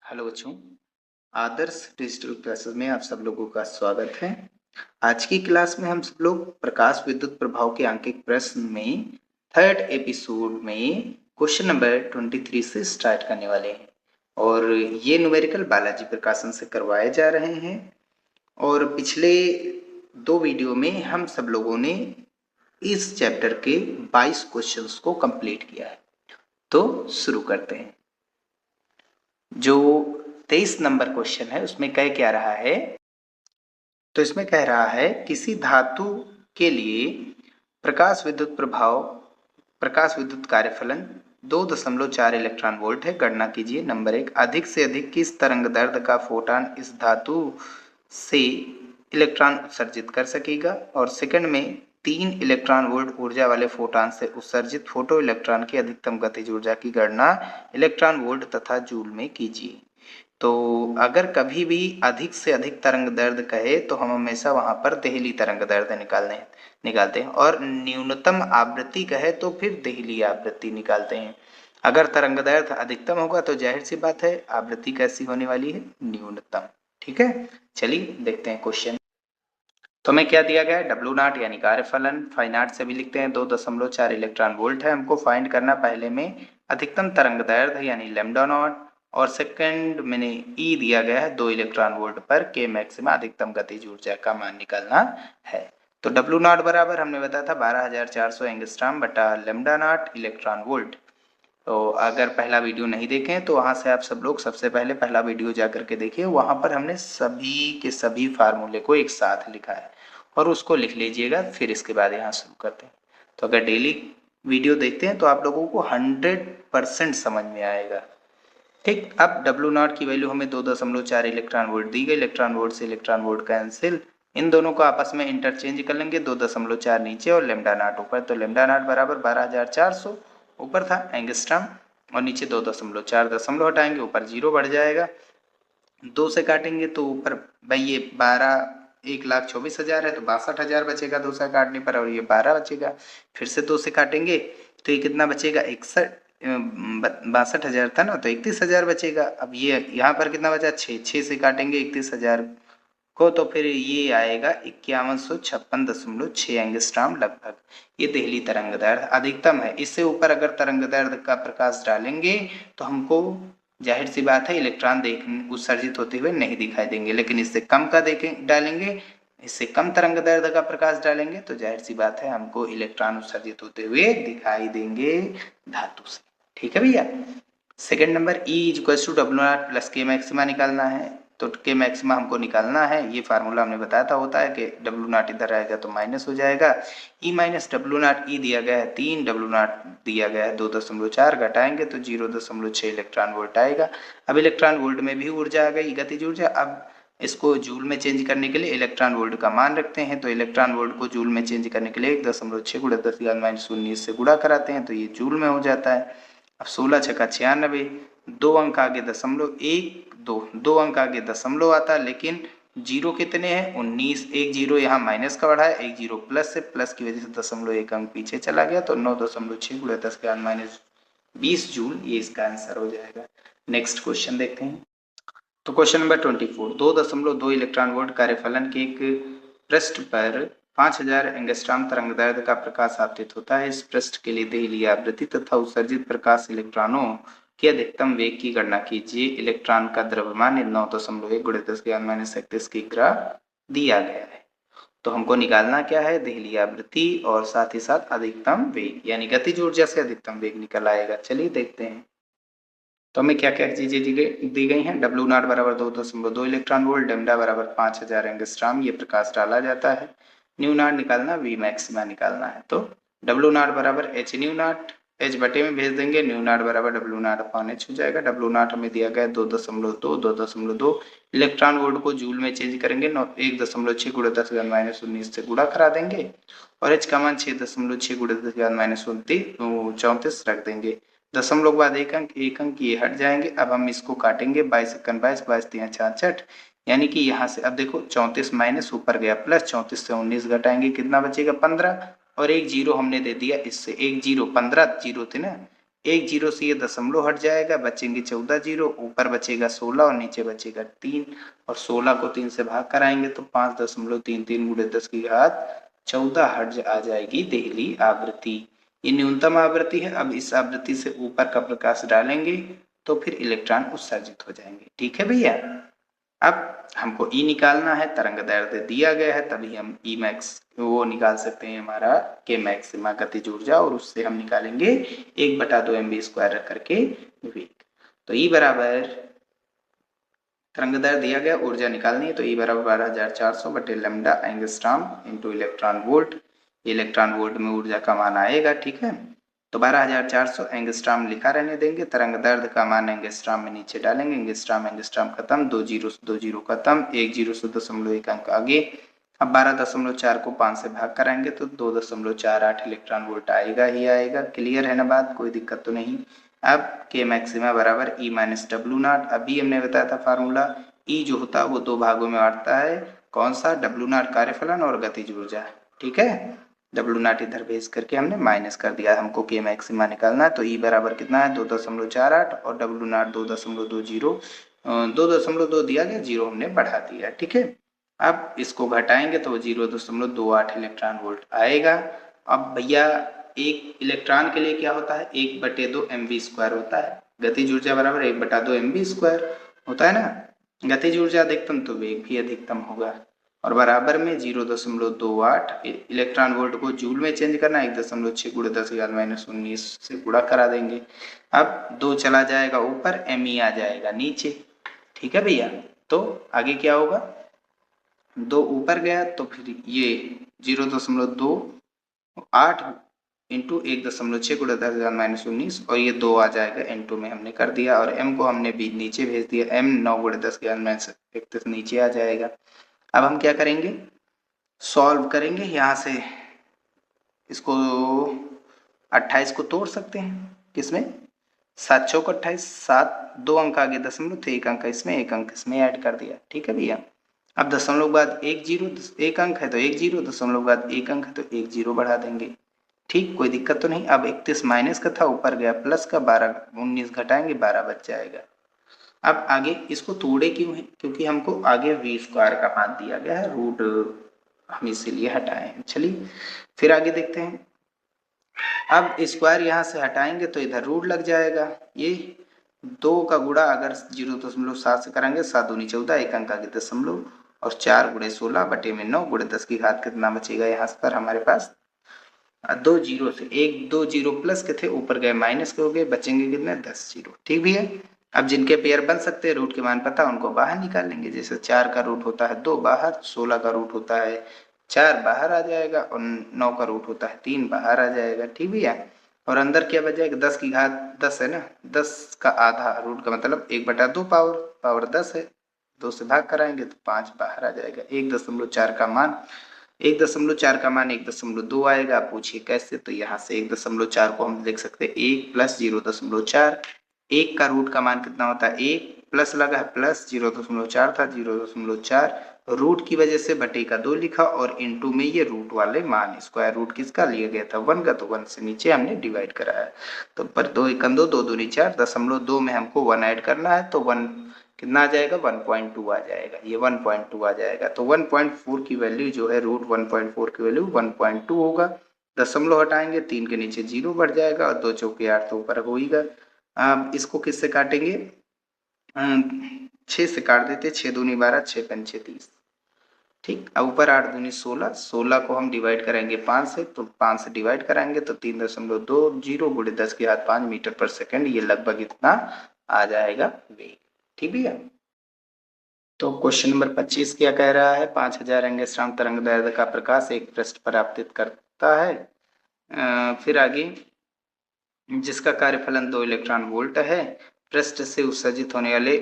Hello बच्चों, आदर्श digital classes में आप सब लोगों का स्वागत है। आज की क्लास में हम सब लोग प्रकाश विद्युत प्रभाव के अंकित प्रश्न में थर्ड एपिसोड में क्वेश्चन नंबर 23 से स्टार्ट करने वाले हैं और ये न्यूमेरिकल बालाजी प्रकाशन से करवाए जा रहे हैं। और पिछले दो वीडियो में हम सब लोगों ने इस चैप्टर के 22 क्वेश्चंस को कंप्लीट किया है। तो शुरू करते हैं। जो 23 नंबर क्वेश्चन है उसमें कह क्या रहा है, तो इसमें कह रहा है किसी धातु के लिए प्रकाश विद्युत कार्यफलन 2.4 इलेक्ट्रॉन वोल्ट है। गणना कीजिए। नंबर 1, अधिक से अधिक किस तरंग दैर्ध्य का फोटॉन इस धातु से इलेक्ट्रॉन उत्सर्जित कर सकेगा। और सेकंड में 3 इलेक्ट्रॉन वोल्ट ऊर्जा वाले फोटॉन से उत्सर्जित फोटो इलेक्ट्रॉन की अधिकतम गतिज ऊर्जा की गणना इलेक्ट्रॉन वोल्ट तथा जूल में कीजिए। तो अगर कभी भी अधिक से अधिक तरंग दैर्ध्य कहे तो हम हमेशा वहां पर देहली तरंग दैर्ध्य निकालते हैं और न्यूनतम आवृत्ति कहे तो फिर देहली आवृत्ति निकालते हैं। अगर तरंग दैर्ध्य अधिकतम होगा तो जाहिर सी बात है आवृत्ति कैसी होने वाली है, न्यूनतम। ठीक है, चलिए देखते हैं क्वेश्चन। तो हमें क्या दिया गया है, डब्ल्यू नॉट यानी कार्यफलन, फाई नॉट से भी लिखते हैं 2.4 इलेक्ट्रॉन वोल्ट है। हमको फाइंड करना पहले में अधिकतम तरंग दैर्ध्य यानी लैम्डा नॉट, और सेकंड मैंने ई दिया गया है 2 इलेक्ट्रॉन वोल्ट पर के मैक्सिमा अधिकतम गतिज ऊर्जा का मान निकालना है। तो डब्ल्यू नॉट बराबर हमने बताया था 12,400 एंगस्ट्रॉम बटा लैम्डा नॉट इलेक्ट्रॉन वोल्ट। तो अगर पहला वीडियो नहीं देखें तो वहां से आप सब लोग सबसे पहले पहला वीडियो जा करके देखिए, वहां पर हमने सभी के सभी फार्मूले को एक साथ लिखा है और उसको लिख लीजिएगा, फिर इसके बाद यहाँ शुरू करते हैं। तो अगर डेली वीडियो देखते हैं तो आप लोगों को 100% समझ में आएगा। ठीक, अब डब्ल्यू नॉट की वैल्यू हमें 2.4 इलेक्ट्रॉन वोल्ट दी गई। इलेक्ट्रॉन वोल्ट से इलेक्ट्रॉन वोल्ट कैंसिल, इन दोनों को आपस में इंटरचेंज कर लेंगे। 2.4 नीचे और लेमडा नॉट ऊपर, तो लेमडा नॉट बराबर 12,400 ऊपर था एंगस्ट्रॉम और नीचे 2.4 दशमलव हटाएंगे, ऊपर 0 बढ़ जाएगा। 2 से काटेंगे तो ऊपर भाई ये 1,24,000 है तो 62,000 बचेगा 2 से काटने पर, और ये 12 बचेगा। फिर से 2 से काटेंगे तो ये कितना बचेगा, 62,000 था ना, तो 31,000 बचेगा। अब ये यहाँ पर कितना बचा, 6 से काटेंगे 31,000 को तो फिर ये आएगा 5156.6 एंगस्ट्रॉम लगभग। ये देहली तरंग दैर्ध्य अधिकतम है। इससे ऊपर अगर तरंग दैर्ध्य का प्रकाश डालेंगे तो हमको जाहिर सी बात है इलेक्ट्रॉन उत्सर्जित होते हुए नहीं दिखाई देंगे, लेकिन इससे कम का डालेंगे, इससे कम तरंग दैर्ध्य का प्रकाश डालेंगे तो जाहिर सी बात है हमको इलेक्ट्रॉन उत्सर्जित होते हुए दिखाई देंगे धातु से। ठीक है भैया। Second number E = W0 plus के मैक्सिमा निकालना है। तो के मैक्सिमा हमको निकालना है, ये फार्मूला हमने बताया था होता है कि W0 इधर आएगा तो माइनस हो जाएगा। E माइनस W0, E दिया गया है 3, W0 दिया गया है 2.4, घटाएंगे तो 0.6 इलेक्ट्रॉन वोल्ट आएगा। अब इलेक्ट्रॉन वोल्ट में भी ऊर्जा आ गई, गतिज ऊर्जा। अब इसको जूल में चेंज करने के लिए इलेक्ट्रॉन वोल्ट का मान रखते हैं, तो इलेक्ट्रॉन वोल्ट को जूल में चेंज करने के लिए 1.6 × 10⁻⁻19 से गुणा कराते हैं तो ये जूल में हो जाता है। अब 16 छक्का 96, 2 अंक आगे दशमलव, 1 2 अंक आगे दशमलव आता है, लेकिन जीरो कितने हैं, 19। एक जीरो यहाँ माइनस का बढ़ा है, एक जीरो प्लस से, प्लस की वजह से दशमलव 1 अंक पीछे चला गया, तो 9.6 × 10⁻20 जूल ये इसका आंसर हो जाएगा। नेक्स्ट क्वेश्चन देखते हैं। तो क्वेश्चन नंबर 24, 2.2 इलेक्ट्रॉन वोल्ट कार्यफलन के एक पृष्ठ पर 5,000 एंगस्ट्रॉम तरंग दैर्ध्य का प्रकाश आपतित होता है। इस पृष्ठ के लिए देहली आवृत्ति तथा उत्सर्जित प्रकाश इलेक्ट्रॉनों के अधिकतम वेग की गणना कीजिए। इलेक्ट्रॉन का द्रव्यमान 9.1 × 10⁻31 की ग्राफ दिया गया है। तो हमको निकालना क्या है, देहली आवृत्ति और साथ ही साथ अधिकतम वेग, यानी गतिज ऊर्जा से अधिकतम वेग निकल आएगा। चलिए देखते हैं। तो हमें क्या क्या चीजें दी गई हैं। W0 बराबर 2.2 इलेक्ट्रॉन वोल्ट, लैम्डा बराबर 5,000 एंगस्ट्रॉम, ये प्रकाश डाला जाता है। न्यू नॉट निकालना, वी मैक्सिमा निकालना है। तो W0 बराबर h न्यू नॉट, h बटे में भेज देंगे, न्यू नॉट बराबर W0 अपॉन h हो जाएगा। W0 हमें दिया गया 2.2 इलेक्ट्रॉन वोल्ट को जूल में चेंज करेंगे, 1.6 × 10⁻19 से गुणा करा देंगे और h का मान 6.6 × 10⁻34 रख देंगे। दशमलव के बाद एक अंक ये हट जाएंगे। अब हम इसको काटेंगे, 22 × 22, 22 × 3 = 66, यानी कि यहाँ से अब देखो 34 माइनस ऊपर गया प्लस, 34 से 19 घटाएंगे कितना बचेगा, 15, और एक जीरो हमने दे दिया इससे, एक जीरो 15 जीरो थे ना, एक जीरो से ये दशमलव हट जाएगा, बचेंगे 14 जीरो, ऊपर बचेगा 16 और नीचे बचेगा 3, और 16 को 3 से भाग कराएंगे तो 5.33 गुणे 10 की घात 14 हर्ट्ज आ जाएगी देहली आवृत्ति। ये न्यूनतम आवृत्ति है। अब इस आवृत्ति से ऊपर का प्रकाश डालेंगे तो फिर इलेक्ट्रॉन उत्सर्जित हो जाएंगे। ठीक है भैया। अब हमको ई निकालना है, तरंग दैर्ध्य दिया गया है, तभी हम ई मैक्स वो निकाल सकते हैं, हमारा के मैक्सिमा गतिज ऊर्जा, और उससे हम निकालेंगे 1/2 mv² रख करके वेग। तो ई बराबर तरंग दैर्ध्य दिया गया, ऊर्जा निकालनी है, तो ई बराबर 12400 बटे lambda angstrom into electron volt. Electron volt में ऊर्जा का मान आएगा। ठीक है, तो 12400 एंगस्ट्रॉम लिखा रहने देंगे, तरंग दैर्ध्य का मान एंगस्ट्रॉम में नीचे डालेंगे, एंगस्ट्रॉम खत्म, 2 जीरो खत्म, 1 जीरो से 0.1 अंक आगे। अब 12.4 को 5 से भाग कराएंगे तो 2.48 इलेक्ट्रॉन वोल्ट आएगा ही आएगा। क्लियर है ना बात, कोई दिक्कत तो नहीं। अब के मैक्सिमा बराबर ई माइनस डब्ल्यू नॉट। अभी हमने बताया था फार्मूला, ई जो होता है वो दो भागों में बांटता है, कौन सा, डब्ल्यू नॉट कार्यफलन और गतिज ऊर्जा। ठीक है, डब्ल्यू नॉट इधर भेज करके हमने माइनस कर दिया, हमको के मैक्सिमा निकालना है। तो ई बराबर कितना है 2.48 और डब्ल्यू नॉट 2.20, 2.2 दिया गया, जीरो हमने बढ़ा दिया। ठीक है, अब इसको घटाएंगे तो 0.28 इलेक्ट्रॉन वोल्ट आएगा। अब भैया एक इलेक्ट्रॉन के लिए क्या होता है, 1/2 mv² होता है, गतिज ऊर्जा बराबर 1/2 mv² होता है ना। गतिज ऊर्जा अधिकतम तो वेग भी अधिकतम होगा, और बराबर में 0.28 इलेक्ट्रॉन वोल्ट को जूल में चेंज करना, 1.6 गुणे 10⁻⁻19 से गुणा करा देंगे। अब 2 चला जाएगा ऊपर, me आ जाएगा नीचे। ठीक है भैया, तो आगे क्या होगा, 2 ऊपर गया तो फिर ये 0.28 इंटू 1.6 गुणे 10⁻⁻19 और ये 2 आ जाएगा n2 में हमने कर दिया, और m को हमने भी नीचे भेज दिया, m 9 गुणे 10⁻31 नीचे आ जाएगा। अब हम क्या करेंगे, सॉल्व करेंगे, यहाँ से इसको 28 को तोड़ सकते हैं, किसमें, 7 चौक 28, 7 2 अंक आगे दशमलव थे, 1 अंक इसमें 1 अंक इसमें ऐड कर दिया। ठीक है भैया, अब दशमलव बाद 1 जीरो, 1 अंक है तो 1 जीरो, दशमलव बाद 1 अंक है तो 1 जीरो बढ़ा देंगे। ठीक, कोई दिक्कत तो नहीं। अब 31 माइनस का था, ऊपर गया प्लस का, 12 19 घटाएंगे 12 बच जाएगा। अब आगे इसको तोड़े क्यों है, क्योंकि हमको आगे v² का मान दिया गया है, रूट हम इसीलिए हटाए हैं। चलिए फिर आगे देखते हैं। अब स्क्वायर यहाँ से हटाएंगे तो इधर रूट लग जाएगा, ये 2 का गुणा अगर 0.7 से करेंगे, 7 दूनी 14, 1 अंक आगे दशमलव, और 4 गुणे 16 बटे में 9 गुणे 10 की घात कितना बचेगा, यहाँ पर हमारे पास 2 जीरो से 1 2 जीरो प्लस के थे, ऊपर गए माइनस के हो गए, बचेंगे कितने 10 जीरो। ठीक भी है। अब जिनके पेयर बन सकते हैं, रूट के मान पता, उनको बाहर निकाल लेंगे। जैसे 4 का रूट होता है 2 बाहर, 16 का रूट होता है 4 बाहर आ जाएगा, और 9 का रूट होता है 3 बाहर आ जाएगा। ठीक भी है। और अंदर क्या बच जाएगा, 10 की घात 10 है ना, 10 का आधा रूट का मतलब 1/2 पावर 10 है, 2 से भाग कराएंगे तो 5 बाहर आ जाएगा। 1.4 का मान 1.4 का मान 1.2 आएगा। पूछिए कैसे, तो यहाँ से 1.4 को हम लिख सकते हैं 1 प्लस 0.4, 1 का रूट का मान कितना होता है 1, प्लस लगा है प्लस 0.4 था 0.4, रूट की वजह से बटे का 2 लिखा, और इनटू में ये रूट वाले मान, स्क्वायर रूट किसका लिया गया था 1 का, तो 1 से नीचे हमने डिवाइड कराया। तो पर 2 1 2 2 दूनी 4, 0.2 में हमको 1 ऐड करना है, तो 1 कितना आ जाएगा 1.2 आ जाएगा, ये 1.2 आ जाएगा। तो 1.4 की वैल्यू जो है, रूट 1.4 की वैल्यू 1.2 होगा। दशमलव हटाएंगे, 3 के नीचे 0 बढ़ जाएगा, और 2 चौके 8 तो ऊपर होगा। अब इसको किससे काटेंगे, 6 से काट देते, 6 दूनी 12, 6 पंचे 30। ठीक, अब ऊपर 8 दूनी 16, 16 को हम डिवाइड करेंगे 5 से, तो 5 से डिवाइड कराएंगे तो 3.20 गुणे 10 की घात 5 मीटर पर सेकंड, ये लगभग इतना आ जाएगा वेग। ठीक है। तो क्वेश्चन नंबर 25 क्या कह रहा है, 5000 एंगस्ट्रॉम तरंग दैर्ध्य का प्रकाश एक पृष्ठ पर आपतित करता है। फिर आगे, जिसका कार्यफलन 2 इलेक्ट्रॉन वोल्ट है, पृष्ठ से उत्सर्जित होने वाले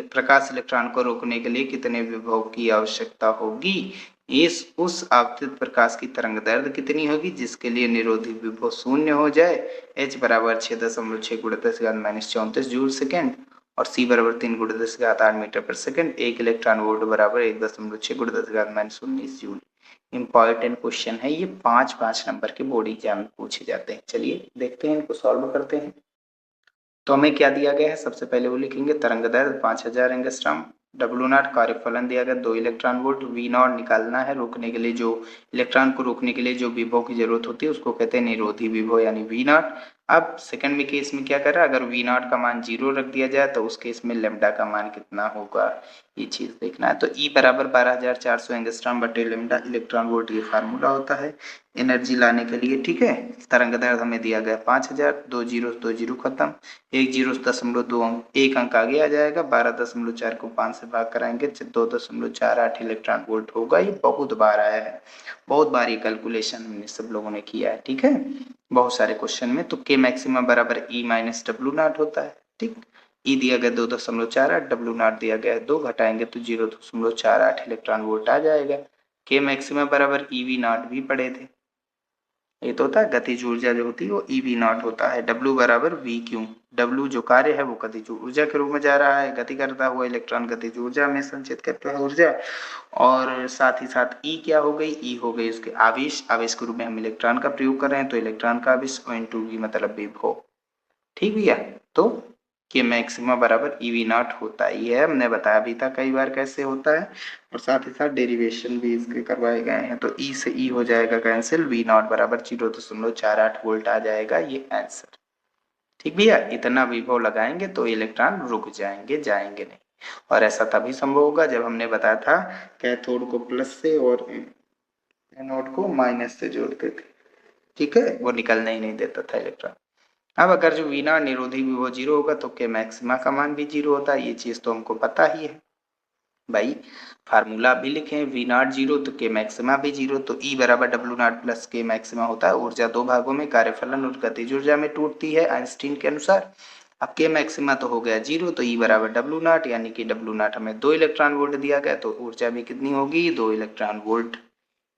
प्रकाश इलेक्ट्रॉन को रोकने के लिए कितने विभव की आवश्यकता होगी। इस उस आपतित प्रकाश की तरंग दैर्ध्य कितनी होगी जिसके लिए निरोधी विभव 0 हो जाए। h बराबर 6.6 गुणे 10⁻⁻34 जूल सेकेंड, और c बराबर 3 गुणे 10⁸ मीटर पर सेकेंड। 1 इलेक्ट्रॉन वोल्ट बराबर 1.6 गुणे 10⁻⁻19 जूल। इम्पॉर्टेंट क्वेश्चन है ये, 5 नंबर के बोर्ड एग्जाम में पूछे जाते हैं। चलिए देखते हैं, इनको सॉल्व करते हैं। तो हमें क्या दिया गया है, सबसे पहले वो लिखेंगे तरंग दैर्ध्य 5000 एंगस्ट्रॉम, डब्ल्यू नॉट कार्यफलन दिया गया 2 इलेक्ट्रॉन वोल्ट, वी नॉट निकालना है, रोकने के लिए जो इलेक्ट्रॉन को रोकने के लिए जो विभव की जरूरत होती है उसको कहते हैं निरोधी विभव यानी वी नॉट। अब सेकंड में केस में क्या कर रहा है, अगर वी नॉट का मान 0 रख दिया जाए तो उस केस में लेमडा का मान कितना होगा, ये चीज देखना है। तो ई बराबर 12400 एंगस्ट्रॉम बटे लेमडा इलेक्ट्रॉन वोल्ट ये फार्मूला होता है एनर्जी लाने के लिए, ठीक है। तरंग दैर्ध्य हमें दिया गया 5000, 2 जीरो खत्म, 1 अंक 1 अंक आगे आ जाएगा, 12.4 को 5 से भाग कराएंगे 2.48 इलेक्ट्रॉन वोल्ट होगा। ये बहुत बार आया है, बहुत बार ये कैलकुलेशन हमने सब लोगों ने किया है, ठीक है, बहुत सारे क्वेश्चन में। तो के मैक्सिमम बराबर ई माइनस डब्ल्यू नॉट होता है, ठीक। ई दिया गया 2.48, डब्ल्यू नॉट दिया गया है 2, घटाएंगे तो 0.48 इलेक्ट्रॉन वोल्ट आ जाएगा। के मैक्सिमम बराबर ई वी नॉट भी पढ़े थे, ये तो होता है गतिज ऊर्जा जो होती है वो ई वी नॉट होता है, डब्ल्यू बराबर वी क्यू, डब्ल्यू जो कार्य है वो गतिज ऊर्जा के रूप में जा रहा है, गति करता हुआ इलेक्ट्रॉन गतिज ऊर्जा में संचित करता है ऊर्जा, और साथ ही साथ ई क्या हो गई, ई हो गई उसके आवेश, आवेश के रूप में हम इलेक्ट्रॉन का प्रयोग कर रहे हैं तो इलेक्ट्रॉन का आवेश O((2) मतलब विभव, ठीक भैया। तो के मैक्सिमा बराबर ई वी नॉट होता है, ये हमने बताया भी था कई बार कैसे होता है, और साथ ही साथ डेरिवेशन भी इसके करवाए गए हैं। तो ई से ई हो जाएगा कैंसिल, वी नॉट बराबर 0.48 वोल्ट आ जाएगा ये आंसर, ठीक भैया। इतना विभव लगाएंगे तो इलेक्ट्रॉन रुक जाएंगे, जाएंगे नहीं, और ऐसा तभी संभव होगा जब हमने बताया था कैथोड को प्लस से और एनोड को माइनस से जोड़ते थे, ठीक है, वो निकलने ही नहीं देता था इलेक्ट्रॉन। अब अगर जो वी नॉट निरोधी विभव 0 होगा तो के मैक्सिमा का मान भी 0 होता है, ये चीज तो हमको पता ही है भाई, फार्मूला भी लिखे वी नॉट 0 तो के मैक्सिमा भी 0, तो ई बराबर डब्ल्यू नॉट प्लस के मैक्सिमा होता है। ऊर्जा दो भागों में कार्यफलन और गतिज ऊर्जा में टूटती है आइंस्टीन के अनुसार। अब के मैक्सिमा तो हो गया 0, तो ई बराबर डब्ल्यू नॉट, यानी कि डब्ल्यू नॉट हमें 2 इलेक्ट्रॉन वोल्ट दिया गया, तो ऊर्जा भी कितनी होगी 2 इलेक्ट्रॉन वोल्ट,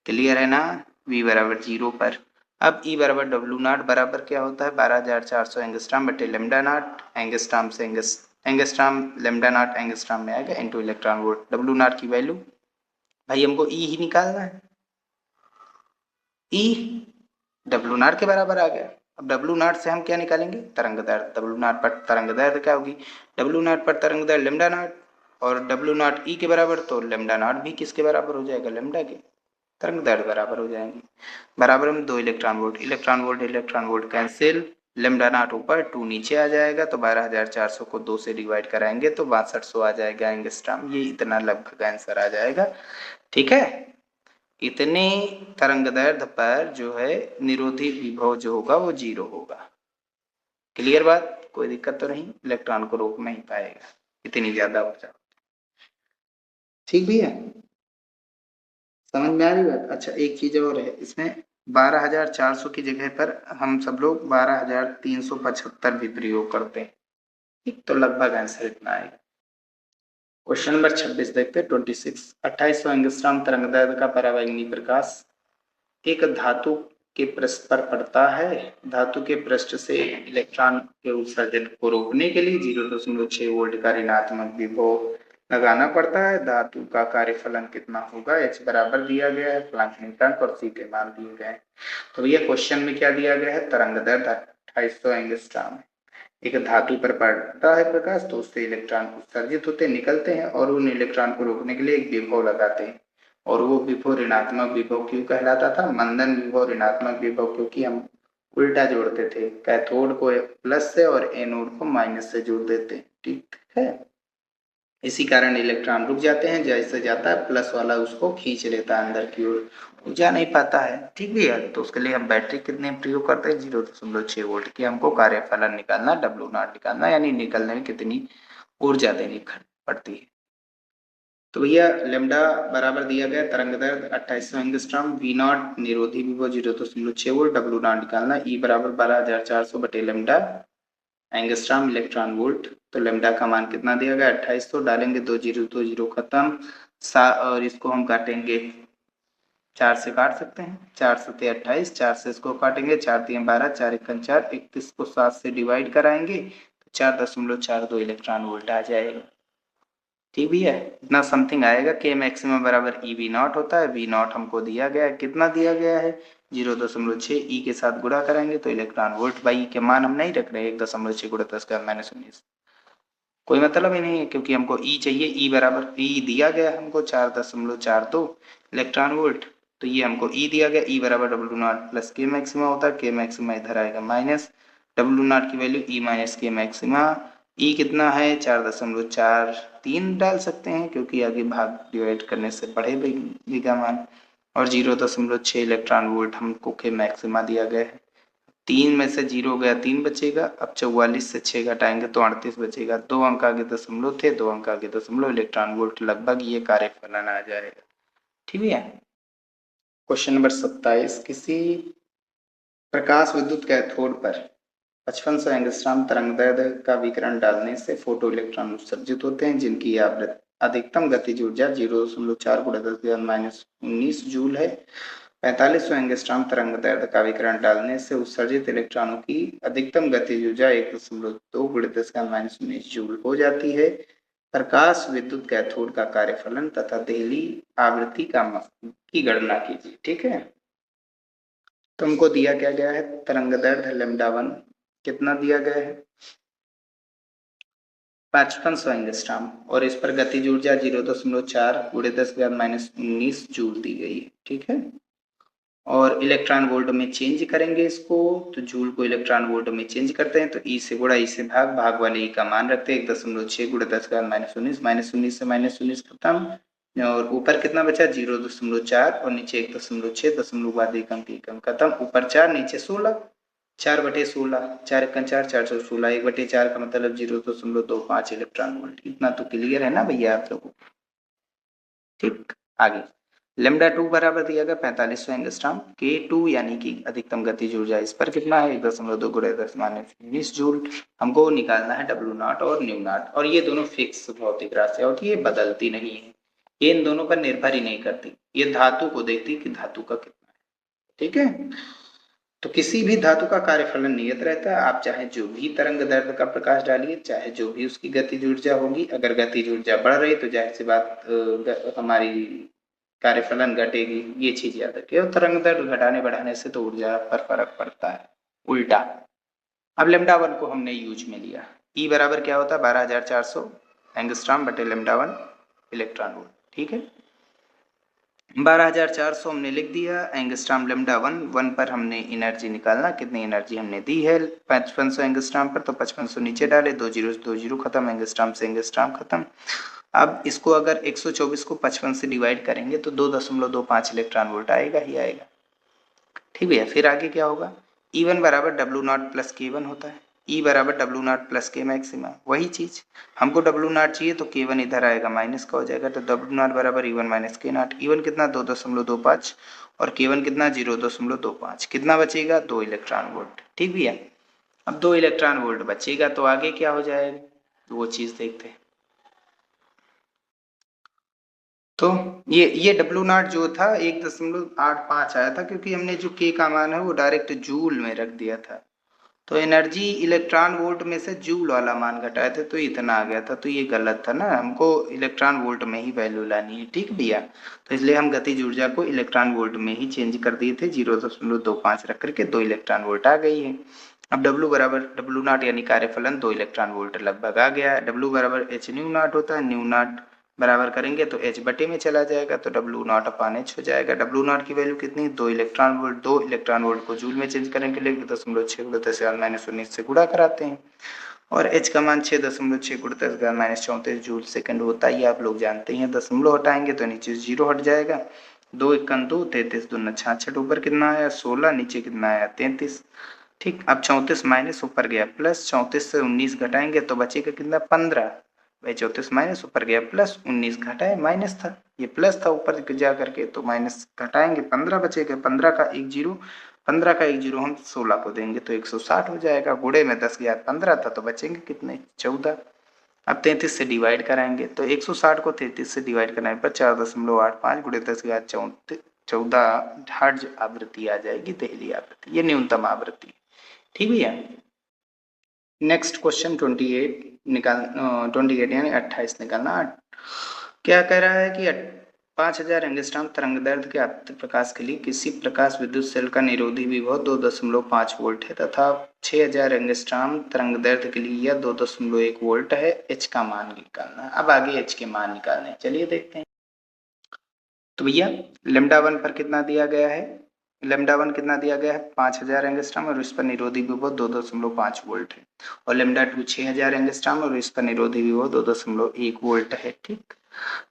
क्लियर है ना, वी बराबर 0 पर। अब ई बराबर डब्ल्यू नॉट बराबर क्या होता है 12400 एंगस्ट्रॉम बटे लेमडा नॉट, एंगस्ट्रॉम से एंगस्ट्रॉम लेमडा नॉट एंगस्ट्रॉम में आएगा into electron volt. W not की वैल्यू भाई हमको ई ही निकालना है, ई डब्ल्यू नॉट के बराबर आ गया। अब डब्ल्यू नॉट से हम क्या निकालेंगे तरंग दैर्ध्य, डब्ल्यू नॉट पर तरंग दैर्ध्य क्या होगी, डब्ल्यू नॉट पर तरंग दैर्ध्य लेमडा नॉट, और डब्ल्यू नॉट ई के बराबर, तो लेमडा नॉट भी किसके बराबर हो जाएगा लेमडा के, तरंग दैर्ध्य बराबर हो जाएंगे, बराबर में 2 electron volt, electron volt cancel, lambda naught ऊपर 2 नीचे आ जाएगा, तो 12400 को 2 से डिवाइड कराएंगे तो 6200 आ जाएगा एंगस्ट्रॉम, ये इतना लगभग आंसर आ जाएगा, ठीक है। इतने तरंग दैर्ध्य पर जो है निरोधी विभव जो होगा वो 0 होगा, क्लियर बात, कोई दिक्कत तो नहीं, इलेक्ट्रॉन को रोक नहीं पाएगा, इतनी ज्यादा ऊर्जा, ठीक भी है, समझ में आ रही बात। अच्छा एक चीज और है इसमें, 12400 की जगह पर हम सब लोग 12375 भी प्रयोग करते हैं, ठीक, तो लगभग आंसर इतना आएगा। क्वेश्चन नंबर 26 देखते हैं 26, 2800 एंगस्ट्रॉम तरंगदैर्ध्य का परावैंगनी प्रकाश एक धातु के पृष्ठ पर पड़ता है, धातु के पृष्ठ से इलेक्ट्रॉन के उत्सर्जन को रोकने के लिए 0.6 वोल्ट का ऋणात्मक विभव लगाना पड़ता है, धातु का कार्यफलन कितना होगा, H बराबर दिया गया है, प्लांक नियतांक और C के मान दिए गए हैं। तो ये क्वेश्चन में क्या दिया गया है, तरंग दैर्ध्य 2800 एंगस्ट्रॉम, एक धातु पर पड़ता है प्रकाश तो उससे इलेक्ट्रॉन उत्सर्जित होते निकलते हैं, और उन इलेक्ट्रॉन को रोकने के लिए एक विभव लगाते हैं, और वो विभव ऋणात्मक विभव क्यों कहलाता था, मंदन विभव ऋणात्मक विभव, क्योंकि हम उल्टा जोड़ते थे, कैथोड को प्लस से और एनोड को माइनस से जोड़ देते, ठीक है, इसी कारण इलेक्ट्रॉन रुक जाते हैं, जैसे जाता है प्लस वाला उसको खींच लेता है अंदर की ओर, जा नहीं पाता है, ठीक भी है। तो उसके लिए हम बैटरी कितने प्रयोग करते हैं 0.6 वोल्ट की, हमको कार्यफलन निकालना, डब्ल्यू नॉट निकालना, यानी निकलने में कितनी ऊर्जा देनी पड़ती है। तो भैया लेमडा बराबर दिया गया तरंग दैर्ध्य 2800 एंगस्ट्रॉम, वी नॉट निरोधी विभव 0.6 वोल्ट, डब्ल्यू नॉट निकालना, ई बराबर 12400 बटे लेमडा एंगस्ट्रॉम इलेक्ट्रॉन वोल्ट, तो लेमडा का मान कितना दिया गया 2800, डालेंगे 2 जीरो खत्म, और इसको हम काटेंगे 4 से काट सकते हैं, 4 सते 28, 4 से इसको काटेंगे, 4 3 12, 4 1 4, 31 को 7 से डिवाइड कराएंगे तो 4.42 इलेक्ट्रॉन वोल्ट आ जाएगा, ठीक भी है, इतना समथिंग आएगा। के मैक्सिमम बराबर ई वी नॉट होता है, वी नॉट हमको दिया गया है, कितना दिया गया है 0.6 ई के साथ गुणा करेंगे तो इलेक्ट्रॉन वोल्ट बाई के मान हम नहीं रख रहे 1.6 गुणा 10⁻19 कोई मतलब ही नहीं है क्योंकि हमको ई चाहिए ई बराबर ई दिया गया हमको 4.42 इलेक्ट्रॉन वोल्ट तो ये हमको ई दिया गया ई बराबर डब्ल्यू नॉट प्लस के मैक्सिमा होता है के मैक्सिमा इधर आएगा माइनस डब्ल्यू नॉट की वैल्यू ई माइनस के मैक्सिमा ई कितना है 4.43 डाल सकते हैं क्योंकि आगे भाग डिवाइड करने से बढ़ेगा मान और 0.6 इलेक्ट्रॉन वोल्ट हमको के मैक्सिमा दिया गया है 3 में से 0 गया 3 बचेगा अब 44 से 6 घटाएंगे तो 38 बचेगा 2 अंक आगे दशमलव थे 2 अंक आगे दशमलव इलेक्ट्रॉन वोल्ट लगभग ये कार्यफलन आ जाएगा ठीक है। क्वेश्चन नंबर 27 किसी प्रकाश विद्युत कैथोड पर 5500 एंगस्ट्रॉम तरंगदैर्ध्य का विकिरण डालने से फोटो इलेक्ट्रॉन उत्सर्जित होते हैं जिनकी अधिकतम गतिज ऊर्जा 0.4 × 10⁻19 जूल है 4500 एंगस्ट्रॉम तरंगदैर्ध्य का विकिरण डालने से उत्सर्जित इलेक्ट्रॉनों की अधिकतम गतिज ऊर्जा 1.2 × 10⁻19 जूल हो जाती है प्रकाश विद्युत कैथोड का कार्यफलन तथा देहली आवृत्ति की गणना कीजिए ठीक है। तो हमको दिया क्या गया है तरंगदैर्ध्य λ1 कितना दिया गया है 5500 एंगस्ट्रॉम और इस पर गतिज ऊर्जा 0.4 × 10⁻19 जूल दी गई है ठीक है और इलेक्ट्रॉन वोल्ट में चेंज करेंगे इसको तो जूल को इलेक्ट्रॉन वोल्ट में चेंज करते हैं तो ई से गुणा ई से भाग वाले ई का मान रखते हैं 1.6 × 10⁻19 -19 से -19 खत्म और ऊपर कितना बचा 0.4 और नीचे 1.6 दशमलव बाद एक अंक खत्म ऊपर 4 नीचे 16 4/16 4 × 4 416 1/4 का मतलब 0.25 इलेक्ट्रॉन वोल्ट इतना तो क्लियर है ना भैया आप लोगों को ठीक आगे λ2 बराबर दिया गया 4500 एंगस्ट्रॉम K2 यानी कि अधिकतम गतिज ऊर्जा इस पर कितना है 1.2 × 10⁻19 जूल हमको निकालना है डब्ल्यू नॉट और न्यू नॉट और ये दोनों फिक्स भौतिक राशि होती है बदलती नहीं है ये इन दोनों पर निर्भर ही नहीं करती ये धातु को देखती कि धातु का कितना है ठीक है। तो किसी भी धातु का कार्यफलन नियत रहता है आप चाहे जो भी तरंग दैर्ध्य का प्रकाश डालिए चाहे जो भी उसकी गतिज ऊर्जा होगी अगर गतिज ऊर्जा बढ़ रही तो जाहिर सी बात हमारी कार्यफलन घटेगी ये चीज याद रखिए और तरंग दैर्ध्य घटाने बढ़ाने से तो ऊर्जा पर फर्क पड़ता है उल्टा। अब λ1 को हमने यूज में लिया ई बराबर क्या होता है 12400 एंगस्ट्रॉम बटे λ1 इलेक्ट्रॉन वोल्ट ठीक है 12400 हमने लिख दिया एंगस्ट्रॉम λ1 पर हमने एनर्जी निकालना कितनी एनर्जी हमने दी है 5500 एंगस्ट्रॉम पर तो 5500 नीचे डाले 2 जीरो खत्म एंगस्ट्रॉम से एंगस्ट्रॉम खत्म। अब इसको अगर 124 को 55 से डिवाइड करेंगे तो 2.25 इलेक्ट्रॉन वोल्ट आएगा ही आएगा ठीक है। फिर आगे क्या होगा E1 बराबर डब्ल्यू नॉट प्लस K1 होता है ई बराबर डब्ल्यू नॉट प्लस के मैक्सिमा वही चीज हमको डब्ल्यू नॉट चाहिए तो K1 इधर आएगा माइनस का हो जाएगा तो डब्ल्यू नॉट बराबर E1 माइनस के नॉट E1 कितना 2.25 और K1 कितना 0.25 कितना बचेगा 2 इलेक्ट्रॉन वोल्ट ठीक भैया। अब 2 इलेक्ट्रॉन वोल्ट बचेगा तो आगे क्या हो जाएगा वो चीज देखते हैं। तो ये डब्ल्यू नॉट जो था 1.85 आया था क्योंकि हमने जो के का मान है वो डायरेक्ट जूल में रख दिया था तो एनर्जी इलेक्ट्रॉन वोल्ट में से जूल वाला मान घटाए थे तो इतना आ गया था तो ये गलत था ना हमको इलेक्ट्रॉन वोल्ट में ही वैल्यू लानी है ठीक भैया। तो इसलिए हम गतिज ऊर्जा को इलेक्ट्रॉन वोल्ट में ही चेंज कर दिए थे 0.25 रख करके 2 इलेक्ट्रॉन वोल्ट आ गई है। अब W बराबर डब्ल्यू नॉट यानी कार्यफलन 2 इलेक्ट्रॉन वोल्ट लगभग आ गया है W बराबर एच न्यू नॉट होता है न्यू नॉट बराबर करेंगे तो एच बटे में चला जाएगा तो डब्ल्यू नॉट अपान एच हो जाएगा डब्ल्यू नॉट की वैल्यू कितनी 2 इलेक्ट्रॉन वोल्ट को जूल में चेंज करने के लिए 0.6 से गुणा कराते हैं और एच का मान 6.6 × 10⁻34 जूल सेकंड होता है आप लोग जानते हैं दशमलव हटाएंगे तो नीचे 0 हट जाएगा 2 × 2 33 दूना 66 ऊपर कितना आया 16 नीचे कितना आया 33 ठीक। अब 34 माइनस ऊपर गया प्लस 34 से 19 घटाएंगे तो बचेगा कितना 15 भाई 34 माइनस ऊपर गया प्लस 19 घटाए माइनस था ये प्लस था ऊपर जा करके तो माइनस घटाएंगे 15 बचेगा 15 का एक जीरो हम 16 को देंगे तो 160 हो जाएगा गुणे में 10 गया 15 था तो बचेंगे कितने 14। अब 33 से डिवाइड कराएंगे तो 160 को 33 से डिवाइड करने पर 4.85 गुणे 10 गया 14 हर्ट्ज आवृत्ति आ जाएगी देहली आवृत्ति ये न्यूनतम आवृत्ति ठीक भैया। नेक्स्ट क्वेश्चन 28 यानी 28 निकालना क्या कह रहा है कि 5000 एंगस्ट्रॉम तरंगदैर्ध्य के आपतित प्रकाश के लिए किसी प्रकाश विद्युत सेल का निरोधी विभव 2.5 वोल्ट है तथा 6000 एंगस्ट्रॉम तरंगदैर्ध्य के लिए यह 2.1 वोल्ट है। एच का मान निकालना। अब आगे एच के मान निकालने, चलिए देखते हैं। तो भैया लेमडा 1 पर कितना दिया गया है? लेमडा 1 कितना दिया गया है? 5000 एंगस्ट्रॉम और इस पर निरोधी विभव 2.5 वोल्ट है। और लेमडा 2 6000 एंगस्ट्रॉम और इस पर निरोधी विभव 2.1 वोल्ट है। ठीक,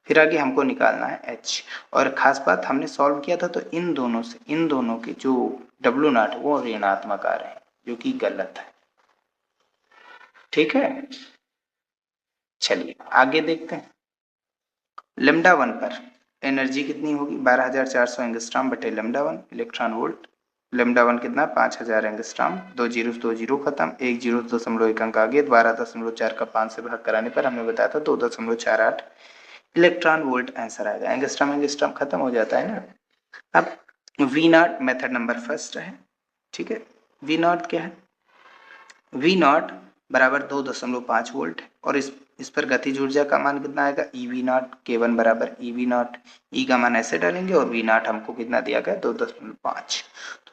फिर आगे हमको निकालना है एच। और खास बात, हमने सॉल्व किया था तो इन दोनों के जो डब्ल्यू नॉट वो ऋणात्मक आ रहे हैं, जो कि गलत है। ठीक है, चलिए आगे देखते हैं। लेमडा 1 पर एनर्जी कितनी होगी? 12400 एंगस्ट्रॉम बटे लेमडा 1 इलेक्ट्रॉन वोल्ट। लेमडा 1 कितना? 5000 एंगस्ट्रॉम। 2 जीरो खत्म, 1 0.1 अंक आगे, 12.4 का 5 से भाग कराने पर हमने बताया था 2.48 इलेक्ट्रॉन वोल्ट आंसर आएगा। एंगस्ट्रॉम खत्म हो जाता है ना। अब v naught method number first है। ठीक है, वी नॉट क्या है? वी नॉट बराबर 2.5 वोल्ट है और इस पर गतिज ऊर्जा का मान कितना आएगा? E V not. K1 बराबर ई वी नॉट। ई का मान ऐसे डालेंगे और वी नॉट हमको कितना दिया गया? 2.5।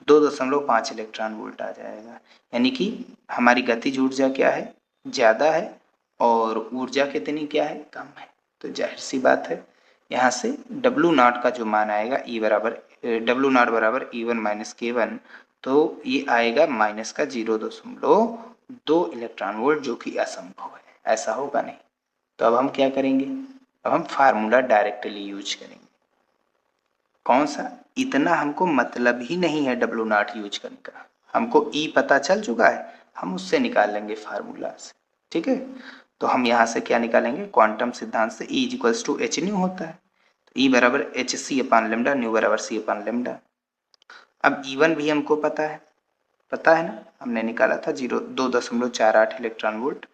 तो 2.5 इलेक्ट्रॉन वोल्ट आ जाएगा। यानी कि हमारी गतिज ऊर्जा क्या है? ज्यादा है और ऊर्जा कितनी क्या है? कम है। तो जाहिर सी बात है, यहाँ से डब्ल्यू नॉट का जो मान आएगा ई बराबर डब्ल्यू नॉट बराबर E1 माइनस K1, तो ये आएगा माइनस का 0.2 इलेक्ट्रॉन वोल्ट, जो कि असंभव है। ऐसा होगा नहीं। तो अब हम क्या करेंगे? अब हम फार्मूला डायरेक्टली यूज करेंगे। कौन सा? इतना हमको मतलब ही नहीं है डब्ल्यू नॉट यूज करने का, हमको ई पता चल चुका है, हम उससे निकाल लेंगे फार्मूला से। ठीक है, तो हम यहाँ से क्या निकालेंगे? क्वांटम सिद्धांत से E equals to h nu होता है। तो E बराबर h c upon lambda, nu बराबर सी अपान लेमडा। अब E1 भी हमको पता है ना, हमने निकाला था 2.48 इलेक्ट्रॉन वोल्ट।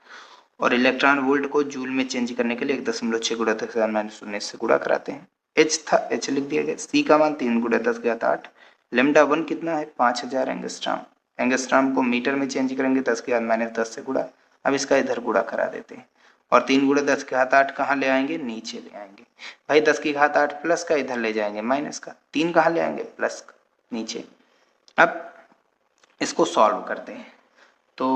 और इलेक्ट्रॉन वोल्ट को जूल में चेंज करने के लिए 1.6 गुणा 10⁻⁻⁹ से गुणा कराते हैं। एच था, एच लिख दिया गया। सी का मान 3 गुणा 10⁸ लेमडा 1 कितना है? 5000 एंगस्ट्रॉम। एंगस्ट्रॉम को मीटर में चेंज करेंगे 10⁻10 से गुणा। अब इसका इधर गुणा करा देते हैं और 3 गुणा 10⁸ कहाँ ले आएंगे? नीचे ले आएंगे। भाई 10⁸ प्लस का इधर ले जाएंगे माइनस का, 3 कहाँ ले आएंगे? प्लस का नीचे। अब इसको सॉल्व करते हैं तो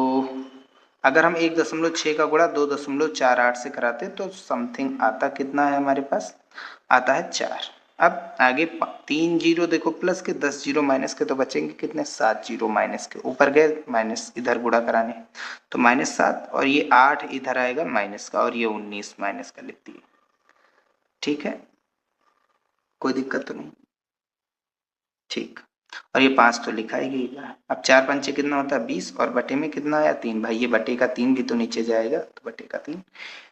अगर हम 1.6 का गुणा 2.48 से कराते तो समथिंग आता कितना है हमारे पास? आता है 4। अब आगे 3 जीरो देखो प्लस के, 10 जीरो माइनस के, तो बचेंगे कितने? 7 जीरो माइनस के। ऊपर गए माइनस, इधर गुणा कराने तो -7 और ये 8 इधर आएगा माइनस का और ये 19 माइनस का लिख दिए। ठीक है, कोई दिक्कत तो नहीं? ठीक, और ये 5 तो लिखा ही गई। अब 4 पंचे कितना होता है? 20 और बटे में कितना आया? 3। भाई ये बटे का 3 भी तो नीचे जाएगा, तो बटे का 3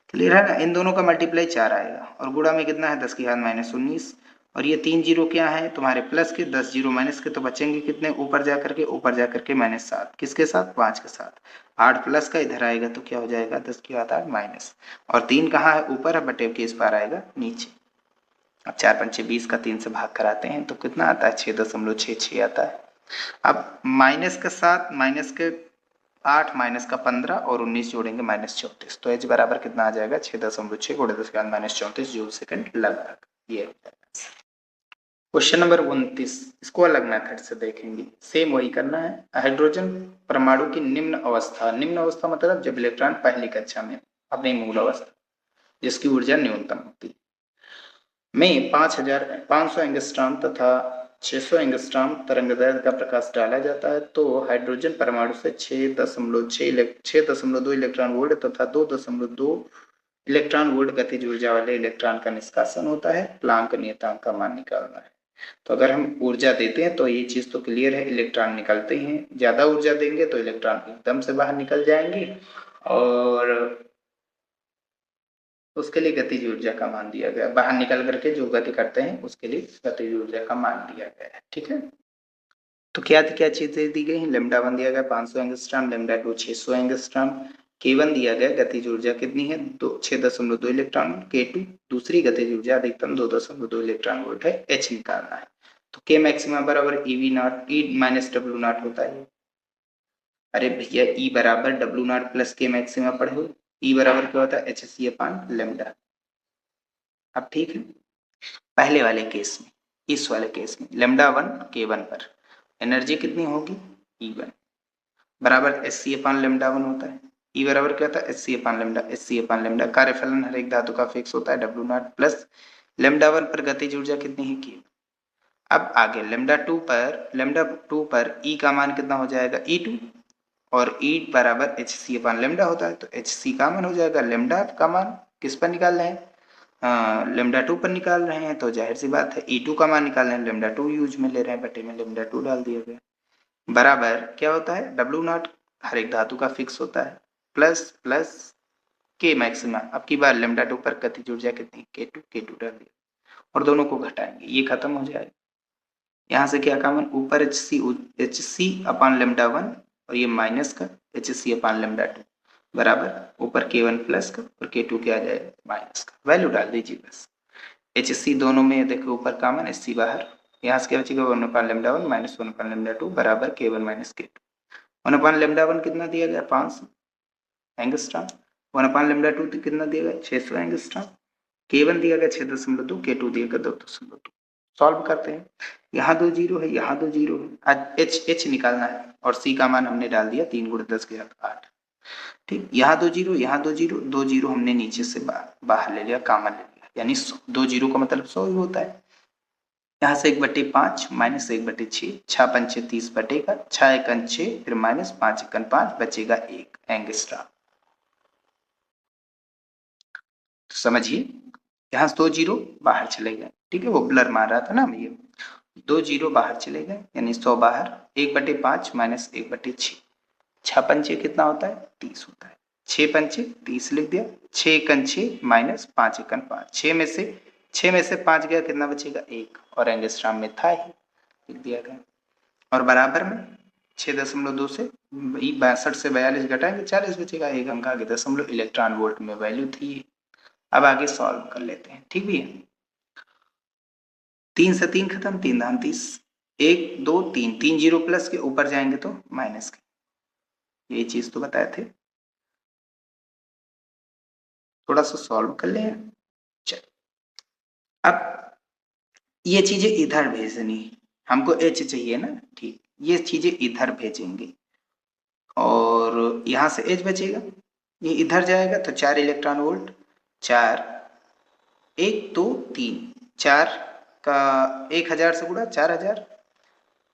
क्लियर है ना। इन दोनों का मल्टीप्लाई 4 आएगा और गुणा में कितना है? 10⁻⁻19 और ये 3 जीरो क्या है तुम्हारे? प्लस के, 10 जीरो माइनस के, तो बचेंगे कितने? ऊपर जाकर के -7 किसके साथ? 5 के साथ। 8 प्लस का इधर आएगा तो क्या हो जाएगा? 10⁻8 माइनस, और 3 कहाँ है? ऊपर है, बटे के इस पार आएगा नीचे। अब 4 पंचे 20 का 3 से भाग कराते हैं तो कितना आता है? 6.66 आता है। अब माइनस का 7, माइनस के 8, माइनस का 15 और 19 जोड़ेंगे -34, तो एच बराबर कितना आ जाएगा? 6.6 गुणे 10⁻⁻34 जूल सेकंड लगभग। ये क्वेश्चन नंबर 29, इसको अलग मेथड से देखेंगे। सेम वही करना है। हाइड्रोजन परमाणु की निम्न अवस्था मतलब जब इलेक्ट्रॉन पहली कक्षा में अपनी मूल अवस्था जिसकी ऊर्जा न्यूनतम होती है में 500 एंगस्ट्रॉम तथा 600 एंगस्ट्रॉम तरंगदैर्ध्य का प्रकाश डाला जाता है तो हाइड्रोजन परमाणु से 6.2 इलेक्ट्रॉन वोल्ट तथा 2.2 इलेक्ट्रॉन वोल्ट गतिज ऊर्जा वाले इलेक्ट्रॉन का निष्कासन होता है। प्लांक नियतांक का मान निकालना है। तो अगर हम ऊर्जा देते हैं तो ये चीज तो क्लियर है, इलेक्ट्रॉन निकलते हैं। ज्यादा ऊर्जा देंगे तो इलेक्ट्रॉन एकदम से बाहर निकल जाएंगे और उसके लिए गतिज ऊर्जा का मान दिया गया। बाहर निकल करके जो गति करते हैं उसके लिए गतिज ऊर्जा का मान दिया गया है। ठीक है, तो क्या चीजें दी गई हैं? लेमडा 1 दिया गया 500 एंगस्ट्रॉम, लेमडा 2 600 एंगस्ट्रॉम, K1 दिया गया गतिज ऊर्जा कितनी है? 6.2 इलेक्ट्रॉन, K2 दूसरी गतिज ऊर्जा अधिकतम 2.2 इलेक्ट्रॉन वोल्ट है। H निकालना है तो K मैक्सिमम बराबर EV not E minus W not होता है। अरे भैया E बराबर W not plus K maximum पढ़े हो। E बराबर क्या होता है? HC upon lambda. अब ठीक है, पहले वाले केस में, इस वाले केस में लेमडा 1 K1 पर एनर्जी कितनी होगी E1 बराबर Hc अपान लेमडा 1 होता है। E बराबर क्या था Hc upon lambda, Hc upon lambda कार्यफलन हर एक धातु का फिक्स होता है W0 प्लस लेमडा 1 पर गतिज ऊर्जा कितनी है K। अब आगे लेमडा 2 पर E का मान कितना हो जाएगा E2 और E बराबर Hc अपान लेमडा होता है, तो Hc का मान हो जाएगा लेमडा का मान किस पर निकाल रहे हैं लेमडा 2 पर निकाल रहे हैं, तो जाहिर सी बात है E2 का मान निकाल रहे हैं, लेमडा 2 यूज में ले रहे हैं, बटे में लेमडा 2 डाल दिया गया बराबर क्या होता है W0 हर एक धातु का फिक्स होता है प्लस प्लस K मैक्सिमा, अब की बार लेमडा 2 पर गतिज ऊर्जा कितनी K2 डाल दिया और दोनों को घटाएंगे, ये खत्म हो जाएगा। यहाँ से क्या कॉमन ऊपर Hc अपान लेमडा 1 और ये माइनस का Hc अपान लेमडा 2 बराबर ऊपर K1 प्लस का और K2 क्या आ जाएगा माइनस का, वैल्यू डाल दीजिए बस। Hc दोनों में देखो ऊपर कॉमन Hc बाहर, यहाँ से क्या बचेगा 1 अपान लेमडा 1 माइनस 1 अपान लेमडा 2 बराबर K1 माइनस K2। 1 अपान लेमडा 1 कितना दिया गया 500 एंगस्ट्रॉम, 1 अपान लेमडा 2 कितना दिया गया 600 एंगस्ट्रॉम, K1 दिया गया 6.2, K2 दिया गया 2.2। सॉल्व करते हैं, यहाँ 2 जीरो है, यहाँ 2 जीरो है, आज H निकालना है और C का मान हमने डाल दिया 3 × 10 की घात 8। ठीक, यहाँ 2 जीरो, यहाँ 2 जीरो, 2 जीरो हमने नीचे से बाहर ले लिया, कॉमन ले लिया, यानी 2 जीरो का मतलब 100 ही होता है। यहाँ से 1/5 माइनस 1/6, 6 पंचे 30 बटेगा, 6 एकन 6 फिर माइनस 5 एकन 5 बचेगा 1 एंगस्ट्रॉम। तो समझिए यहाँ से 2 जीरो बाहर चले गए, ठीक है, वो ब्लर मार रहा था ना ये, 2 जीरो बाहर चले गए यानी 100 बाहर, 1/5 माइनस 1/6, 6 पंचे कितना होता है 30 होता है, 6 पंचे 30 लिख दिया, 6 एकन 6 माइनस 5 एकन 5, 6 में से 5 गया कितना बचेगा 1 और एंगस्ट्रॉम में था ही लिख दिया गया और बराबर में 6.2 से 62 से 42 घटाएंगे 40 बचेगा, एक अंक आगे दशमलव इलेक्ट्रॉन वोल्ट में वैल्यू थी। अब आगे सॉल्व कर लेते हैं, ठीक भी है। 3 से 3 खत्म, 3 दाम 30, 1 2 3, 3 जीरो प्लस के ऊपर जाएंगे तो माइनस के, ये चीज तो बताए थे, थोड़ा सा सॉल्व कर ले। चल अब ये चीजें इधर भेजनी, हमको H चाहिए ना, ठीक, ये चीजें इधर भेजेंगे और यहां से H बचेगा, ये इधर जाएगा तो 4 इलेक्ट्रॉन वोल्ट, 4 1 2 3, 4 का 1000 से गुणा 4000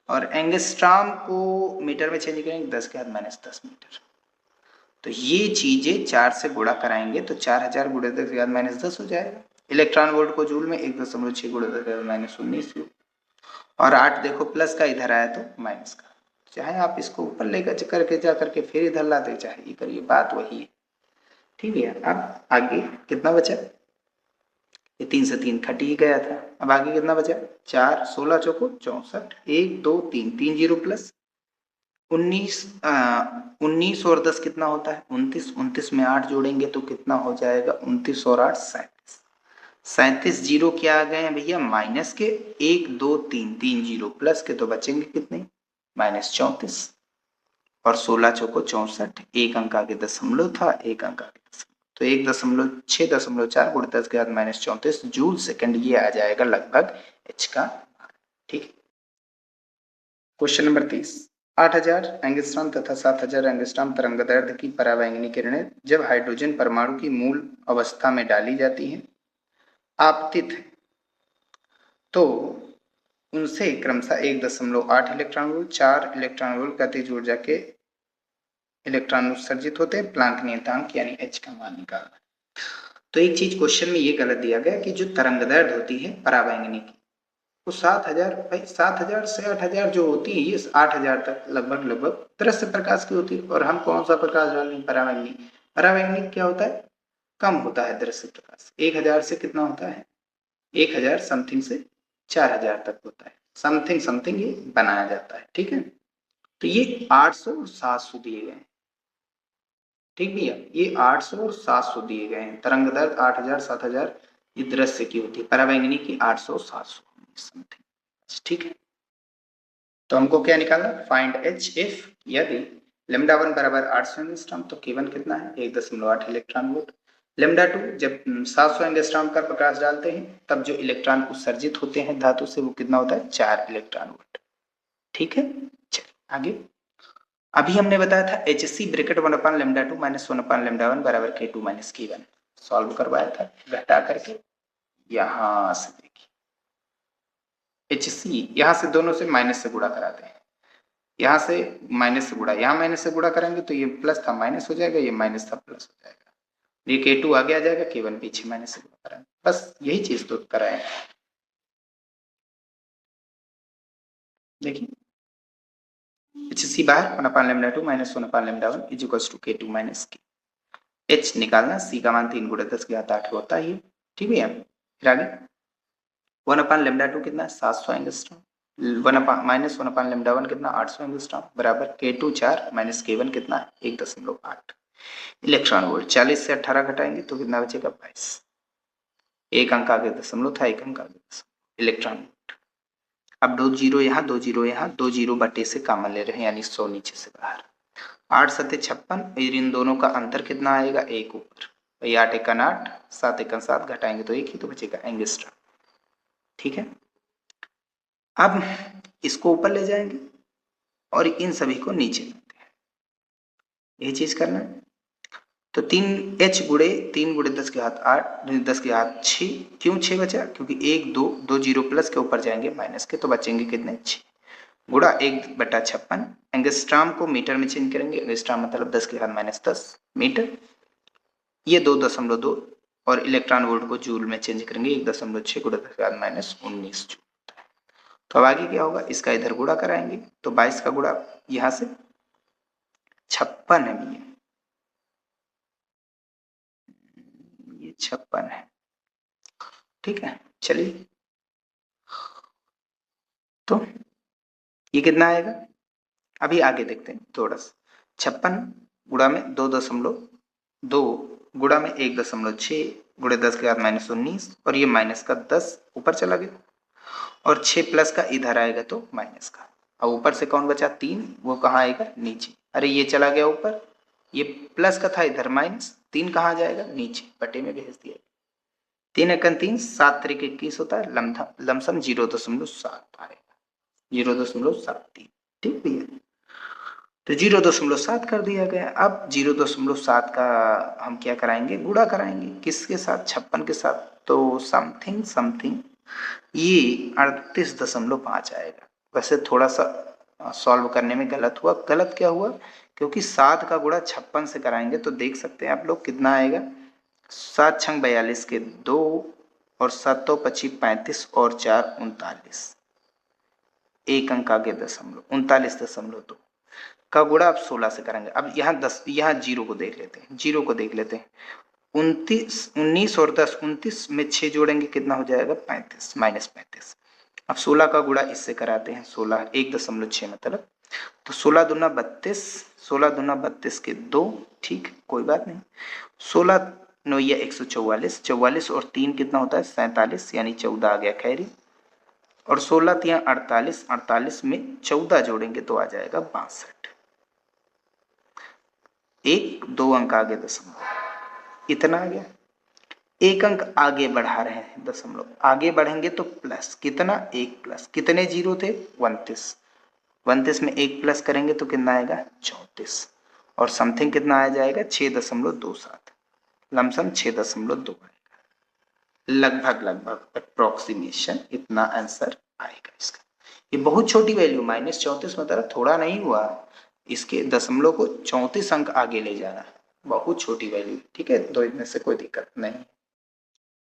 और एंगस्ट्रॉम को मीटर में चेंज करेंगे 10 के बाद -10 मीटर, तो ये चीजें 4 से गुणा कराएंगे तो 4000 × 10 के बाद -10 हो जाएगा, इलेक्ट्रॉन वोल्ट को जूल में 1.6 × 10 के बाद -19 और 8 देखो प्लस का इधर आया तो माइनस का, चाहे आप इसको ऊपर लेकर करके जा करके फिर इधर लाते चाहे ये करिए, बात वही है, ठीक है। अब आगे कितना बचा, ये 3 से 3 कट ही गया था, अब आगे कितना बचा 4 16 चौको 64, 1 2 3, 3 जीरो प्लस 19 और 10 कितना होता है 29, 29 में 8 जोड़ेंगे तो कितना हो जाएगा 29 और 8 37, 37 जीरो क्या आ गए हैं भैया माइनस के, 1 2 3, 3 जीरो प्लस के तो बचेंगे कितने -34 और 16 चौको 64, एक अंक आगे दशमलव था, एक अंक आगे दशमलव, तो 1.6.4 × 10 के बाद -34 जूल सेकंड, ये आ जाएगा लगभग H का, ठीक। क्वेश्चन नंबर 30, 8000 एंगस्ट्रॉम तथा 7000 एंगस्ट्रॉम तरंगदैर्ध्य की परावैंगनी किरणें जब हाइड्रोजन परमाणु की मूल अवस्था में डाली जाती हैं आपतित है तो उनसे क्रमशः 1.8 इलेक्ट्रॉन वोल्ट 4 इलेक्ट्रॉन वोल्ट गतिज ऊर्जा के इलेक्ट्रॉन उत्सर्जित होते हैं, प्लांक नियतांक यानी H का मान निकालना। तो एक चीज क्वेश्चन में ये गलत दिया गया कि जो तरंगदैर्ध्य होती है परावैंगनी की वो 7000, भाई 7000 से 8000 जो होती है ये 8000 तक लगभग दृश्य प्रकाश की होती है, और हम कौन सा प्रकाश डाल रहे हैं परावैंगनी, परावैंगनी क्या होता है कम होता है दृश्य प्रकाश, 1000 से कितना होता है 1000 समथिंग से 4000 तक होता है, समथिंग ये बनाया जाता है, ठीक है। तो ये 800 और 700 दिए गए हैं, ठीक भैया, ये 800 और 700 दिए गए हैं, तरंगदैर्ध्य 8000 7000 ये दृश्य की होती है, परावैंगनी की 800 700 समथिंग, ठीक है। तो हमको क्या निकालना, फाइंड H इफ यदि λ1 बराबर 800 एंगस्ट्रॉम तो K1 कितना है 1.8 इलेक्ट्रॉन वोल्ट, लेमडा 2 जब 700 एंगस्ट्रॉम का प्रकाश डालते हैं तब जो इलेक्ट्रॉन उत्सर्जित होते हैं धातु से वो कितना होता है 4 इलेक्ट्रॉन वोल्ट। ठीक है, चलिए आगे। अभी हमने बताया था h c bracket 1 lambda 2 minus 1 lambda 1 बराबर K2 माइनस K1 सॉल्व करवाया था घटा करके। यहां से देखिए एच सी यहां से दोनों से माइनस से गुणा कराते हैं, यहाँ से माइनस से गुणा, यहाँ माइनस से गुणा करेंगे तो ये प्लस था माइनस हो जाएगा, ये माइनस था प्लस हो जाएगा, ये K2 आगे आ जाएगा, K1 पीछे माइनस से गुणा कराएंगे, बस यही चीज तो कराए। देखिए एच सी बाहर 1 lambda 2 minus 1 lambda 1 is equals to K2 minus K। H निकालना, सी का मान 3 गुणा 10 की घात 8 होता है, ठीक है। फिर आगे 1 लेमडा 2 कितना 700 एंगस्ट्रॉम, माइनस 1 लेमडा 1 कितना 800 एंगस्ट्रॉम बराबर K2 4 माइनस K1 कितना 1.8 इलेक्ट्रॉन वोल्ट। 40 से 18 घटाएंगे तो कितना बचेगा 22, एक अंक आगे दशमलव था, एक अंक आगे दशमलव इलेक्ट्रॉन वोल्ट। अब 2 जीरो यहाँ 2 जीरो यहाँ, 2 जीरो बटे से कॉमन ले रहे हैं यानी 100 नीचे से बाहर, 8 सत्ते 56 और इन दोनों का अंतर कितना आएगा 1 ऊपर, भाई 8 एकन 8 7 एकन 7 घटाएंगे तो 1 ही तो बचेगा एंगस्ट्रॉम। ठीक है, अब इसको ऊपर ले जाएंगे और इन सभी को नीचे लाते हैं, यही चीज करना है। तो 3h गुड़े 3 गुड़े 10 के हाथ 8 10 के हाथ 6, क्यों 6 बचा क्योंकि 1 2 2 जीरो प्लस के ऊपर जाएंगे माइनस के तो बचेंगे कितने 6 गुड़ा 1/56। एंगस्ट्रॉम को मीटर में चेंज करेंगे, एंगस्ट्रॉम मतलब 10 के घात माइनस 10 मीटर, ये 2.2 और इलेक्ट्रॉन वोल्ट को जूल में चेंज करेंगे 1.6 गुड़ा 10 के घात माइनस 19 जूल। तो अब आगे क्या होगा, इसका इधर गुड़ा कराएंगे तो 22 का गुड़ा यहाँ से 56 है भैया, ये 56 है, ठीक है। चलिए तो ये कितना आएगा, अभी आगे देखते हैं थोड़ा सा। 56 गुड़ा में 2.2 गुड़ा में 1.6 गुड़े 10 के बाद माइनस 19 और ये माइनस का 10 ऊपर चला गया और 6 प्लस का इधर आएगा तो माइनस का, और ऊपर से कौन बचा 3, वो कहाँ आएगा नीचे, अरे ये चला गया ऊपर, ये प्लस का था इधर माइनस, 3 कहाँ जाएगा नीचे बटे में भेज दिया, 3 एकन 3 7 तरीके 21 होता है, लमसम 0.7 आएगा 0.73, ठीक भैया। तो 0.7 कर दिया गया। अब 0.7 का हम क्या कराएंगे, गुणा कराएंगे किसके साथ 56 के साथ, तो समथिंग समथिंग ये 38.5 आएगा। वैसे थोड़ा सा सॉल्व करने में गलत हुआ, गलत क्या हुआ क्योंकि 7 का गुणा 56 से कराएंगे तो देख सकते हैं आप लोग कितना आएगा, 7 छंग 42 के 2 और 7 तो 25 35 और 4 39, एक अंक आगे दशमलव 39.2 का गुणा अब 16 से करेंगे। अब यहाँ 10 यहाँ जीरो को देख लेते हैं, जीरो को देख लेते हैं, 19 और 10 29 में 6 जोड़ेंगे कितना हो जाएगा 35 माइनस 35। अब 16 का गुणा इससे कराते हैं, 16 1.6 मतलब, तो 16 दूना 32, 16 दूना 32 के 2, ठीक कोई बात नहीं, 16 9 144, 44 और 3 कितना होता है 47 यानी 14 आ गया खैरी, और 16 तिया 48, 48 में 14 जोड़ेंगे तो आ जाएगा 62, एक 2 अंक आगे दशमलव इतना आ गया, एक अंक आगे बढ़ा रहे हैं दशमलव, आगे बढ़ेंगे तो प्लस कितना 1 प्लस, कितने जीरो थे 29, 29 में 1 प्लस करेंगे तो कितना आएगा 34 और समथिंग कितना आ जाएगा 6.27, लमसम 6.2 आएगा, लगभग लगभग अप्रोक्सीमेशन इतना आंसर आएगा इसका। ये बहुत छोटी वैल्यू -34 मतलब थोड़ा नहीं हुआ, इसके दशमलव को 34 अंक आगे ले जाना, बहुत छोटी वैल्यू, ठीक है, तो इनमें से कोई दिक्कत नहीं।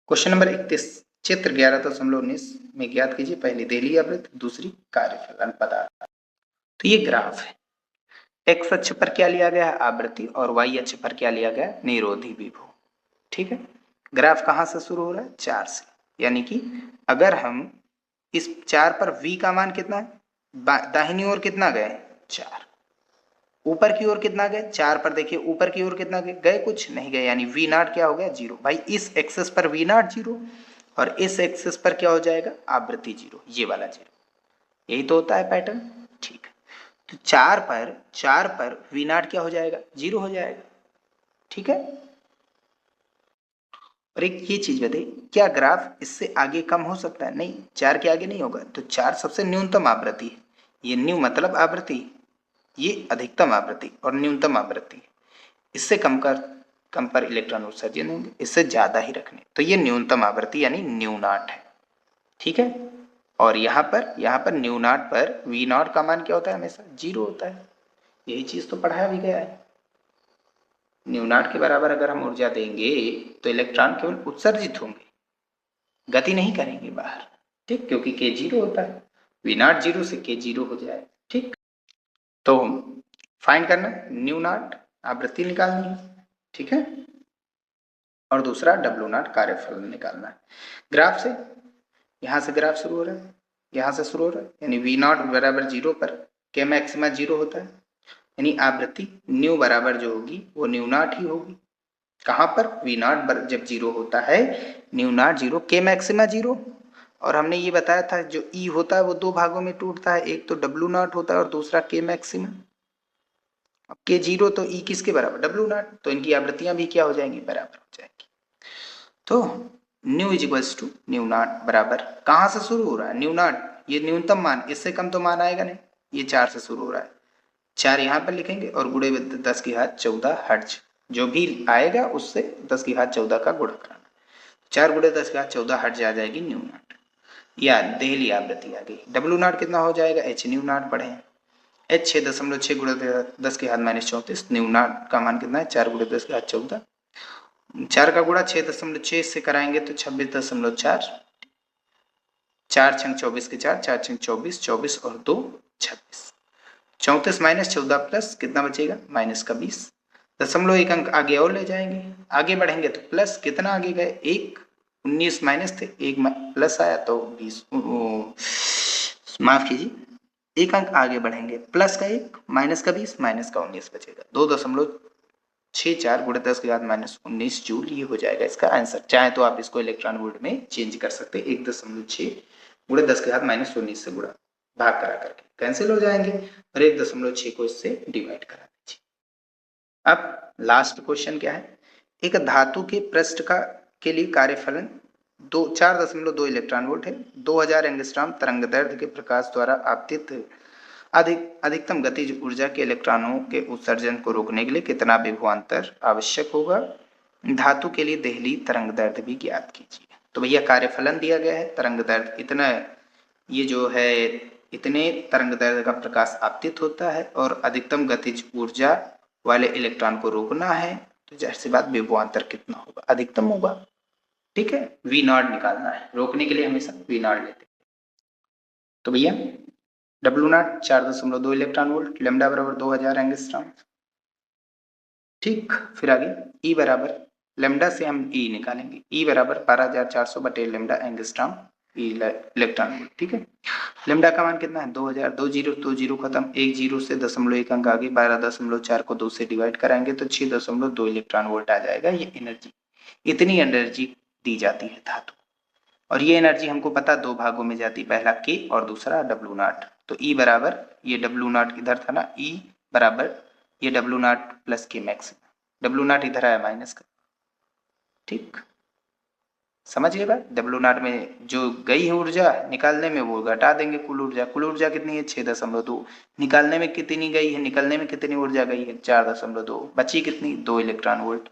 क्वेश्चन नंबर 31, चित्र 11.19 में ज्ञात कीजिए पहली देहली आवृत्ति, दूसरी कार्यफलन पदार्थ। तो ये ग्राफ है, एक्स अक्ष पर क्या लिया गया है आवृत्ति और वाई अक्ष पर क्या लिया गया है निरोधी विभव, ठीक है। ग्राफ कहां से शुरू हो रहा है 4 से, यानी कि अगर हम इस 4 पर v का मान कितना है, दाहिनी ओर कितना गए 4, ऊपर की ओर कितना गए 4 पर, देखिए ऊपर की ओर कितना गए, गए कुछ नहीं गए, यानी v नॉट क्या हो गया 0, भाई इस एक्सेस पर v नॉट 0 और इस एक्सेस पर क्या हो जाएगा आवृत्ति 0, ये वाला 0, यही तो होता है पैटर्न, ठीक है। तो 4 पर v नॉट क्या हो जाएगा 0 हो जाएगा, ठीक है। और एक ये चीज बताइए, क्या ग्राफ इससे आगे कम हो सकता है? नहीं, 4 के आगे नहीं होगा। तो 4 सबसे न्यूनतम आवृत्ति है। ये न्यू मतलब आवृत्ति, ये अधिकतम आवृत्ति और न्यूनतम आवृत्ति। इससे कम पर इलेक्ट्रॉन उत्सर्जन होंगे, इससे ज्यादा ही रखने, तो ये न्यूनतम आवृत्ति यानी न्यू नॉट है। ठीक है। और यहाँ पर न्यू नॉट पर वी नॉट का मान क्या होता है? हमेशा 0 होता है। यही चीज तो पढ़ाया भी गया है। न्यू नॉट के बराबर अगर हम ऊर्जा देंगे तो इलेक्ट्रॉन केवल उत्सर्जित होंगे, गति नहीं करेंगे बाहर। ठीक, क्योंकि के 0 होता है। वी नॉट 0 से के 0 हो जाए। ठीक, तो फाइंड करना न्यू नॉट, आवृत्ति निकालनी है। ठीक है। और दूसरा डब्ल्यू नॉट कार्यफल निकालना है। ग्राफ से, यहां से ग्राफ शुरू हो रहा है, यहां से शुरू हो रहा है, यानी वी नॉट बराबर 0 पर के मैक्सिमा 0 होता है, यानी आवृत्ति न्यू बराबर जो होगी वो न्यू नॉट ही होगी। कहां पर? वी नॉट जब 0 होता है, न्यू नॉट 0, के मैक्सिमा 0। और हमने ये बताया था जो ई होता है वो दो भागों में टूटता है, एक तो डब्ल्यू नॉट होता है और दूसरा के मैक्सिमा। अब के 0 तो ई किसके बराबर? डब्ल्यू नॉट, तो इनकी आवृत्तियां भी क्या हो जाएंगी? बराबर हो जाएंगी। तो nu is equals to nu naught बराबर, कहां से शुरू हो रहा है? न्यू नॉट, ये न्यूनतम मान, इससे कम तो मान आएगा नहीं। ये 4 से शुरू हो रहा है, 4 यहाँ पर लिखेंगे और गुणे 10 की घात 14 हर्ट्ज, जो भी आएगा उससे 10 की घात 14 का गुणा कराना। 4 गुणे 10 की घात 14 हर्ट्ज आ जाएगी न्यू नॉट, या देहली आवृत्ति आ गई। डब्ल्यू नॉट कितना हो जाएगा? एच न्यू नॉट पढ़े, एच 6.6 गुणे 10 की घात -34, न्यू नॉट का मान कितना है? 4 गुणे 10 की घात 14, 4 का गुणा 6.6 से कराएंगे तो 26.4, 4 छंग 24 के 4, 4 छंग 24, 24 और 2 26, 34 - 14 प्लस कितना बचेगा? -20। दशमलव एक अंक आगे और ले जाएंगे, आगे बढ़ेंगे तो प्लस कितना आगे गए? 1, 19 माइनस थे, 1 प्लस आया तो 20, माफ कीजिए, एक अंक आगे बढ़ेंगे, प्लस का 1, माइनस का 20, माइनस का 19 बचेगा। 2.64 गुणे 10 की घात -19 जूल, ये हो जाएगा इसका आंसर। चाहे तो आप इसको इलेक्ट्रॉन वोल्ट में चेंज कर सकते हैं, 1.6 गुणे 10 की घात -19 से गुणा भाग करा करके कैंसिल हो जाएंगे, और 1.6 को इससे डिवाइड करा दीजिए। अब लास्ट क्वेश्चन क्या है? एक धातु के पृष्ठ का के लिए कार्यफलन 4.2 इलेक्ट्रॉन वोल्ट है। 2000 एंगस्ट्रॉम तरंगदैर्ध्य के प्रकाश द्वारा आपतित अधिकतम गतिज ऊर्जा के इलेक्ट्रॉनों के उत्सर्जन को रोकने के लिए कितना विभवांतर आवश्यक होगा? धातु के लिए देहली तरंगदैर्ध्य भी ज्ञात कीजिए। तो भैया कार्यफलन दिया गया है, तरंगदैर्ध्य इतना, ये जो है इतने तरंगदैर्ध्य का प्रकाश आपतित होता है और अधिकतम गतिज ऊर्जा वाले इलेक्ट्रॉन को रोकना है, तो जाहिर सी बात विभवांतर कितना होगा? अधिकतम होगा। ठीक है, वी नॉट निकालना है, रोकने के लिए हमेशा वी नॉट लेते हैं। तो भैया W not 4.2 electron volt, lambda बराबर 2000 एंगस्ट्रॉम। ठीक, फिर आगे ई बराबर, लेमडा से हम ई निकालेंगे, ई बराबर 12400 बटे लेमडा एंगस्ट्रॉम इलेक्ट्रॉन वोल्ट। ठीक है, लेमडा का मान कितना है? 2000, 2 जीरो 2 जीरो खत्म, 1 जीरो से 0.1 अंक आगे, 12.4 को 2 से डिवाइड कराएंगे तो 6.2 इलेक्ट्रॉन वोल्ट आ जाएगा। ये एनर्जी, इतनी एनर्जी दी जाती है धातु, और ये एनर्जी हमको पता दो भागों में जाती, पहला के और दूसरा डब्ल्यू नॉट। तो ई बराबर, ये डब्ल्यू नॉट इधर था ना, ई बराबर ये डब्ल्यू नॉट प्लस के मैक्स, डब्ल्यू नॉट इधर आया माइनस का। ठीक, समझिए बात, डब्ल्यू नॉट में जो गई है ऊर्जा निकालने में वो घटा देंगे कुल ऊर्जा। कुल ऊर्जा कितनी है? 6.2। निकालने में कितनी गई है? निकलने में कितनी ऊर्जा गई है? 4.2। बची कितनी? 2 इलेक्ट्रॉन वोल्ट।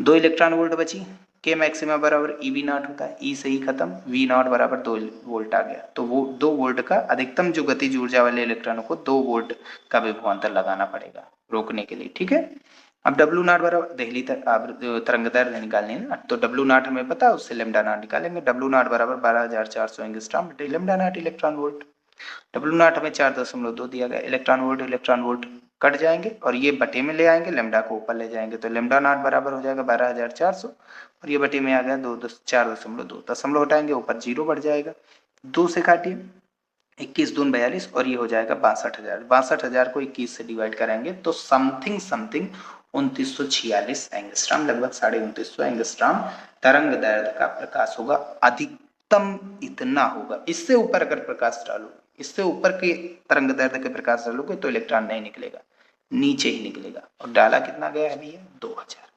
2 इलेक्ट्रॉन वोल्ट बची, के मैक्सिमा बराबर ई वी नॉट होता है, ई से ही खत्म, वी नॉट बराबर 2 वोल्ट आ गया। तो वो 2 वोल्ट का अधिकतम जो गतिज ऊर्जा वाले इलेक्ट्रॉनों को 2 वोल्ट का विभवांतर लगाना पड़ेगा रोकने के लिए। ठीक है, अब डब्ल्यू नॉट बराबर देहली तरंगदैर्ध्य निकालनी है ना, तो डब्ल्यू नॉट हमें पता है, उससे लेमडा नॉट निकालेंगे। डब्ल्यू नॉट बराबर 12400 एंगस्ट्रॉम बटे lambda naught electron volt. W not हमें 4.2 दिया गया, इलेक्ट्रॉन वोल्ट कट जाएंगे और ये बटे में ले आएंगे, लेमडा को ऊपर ले जाएंगे, तो लेमडा नॉट बराबर हो जाएगा 12400, और ये बटे में आ गया 4.2, दशमलव हटाएंगे ऊपर 0 बढ़ जाएगा, 2 से काटिए, 21 दून 42, और ये हो जाएगा 62,000। 62,000 को 21 से डिवाइड करेंगे तो समथिंग 2946 एंगस्ट्रॉम, लगभग 2950 एंगस्ट्रॉम तरंग दैर्ध्य का प्रकाश होगा। अधिकतम इतना होगा, इससे ऊपर अगर प्रकाश डालो, इससे ऊपर के तरंग दैर्ध्य के प्रकाश डालोगे तो इलेक्ट्रॉन नहीं निकलेगा, नीचे ही निकलेगा। और डाला कितना गया है भैया? 2000,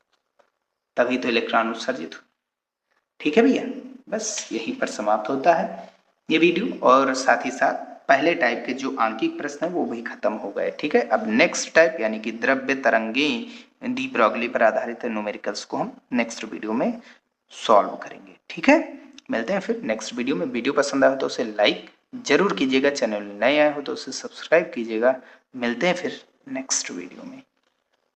तभी तो इलेक्ट्रॉन उत्सर्जित ठीक है भैया, बस यहीं पर समाप्त होता है ये वीडियो, और साथ ही साथ पहले टाइप के जो आंकिक प्रश्न है वो भी खत्म हो गए। ठीक है, अब नेक्स्ट टाइप यानी कि द्रव्य तरंगे डी ब्रॉगली पर आधारित न्यूमेरिकल्स को हम नेक्स्ट वीडियो में सॉल्व करेंगे। ठीक है, मिलते हैं फिर नेक्स्ट वीडियो में। वीडियो पसंद आए तो उसे लाइक जरूर कीजिएगा, चैनल नए आए हो तो उसे सब्सक्राइब कीजिएगा। मिलते हैं फिर नेक्स्ट वीडियो में।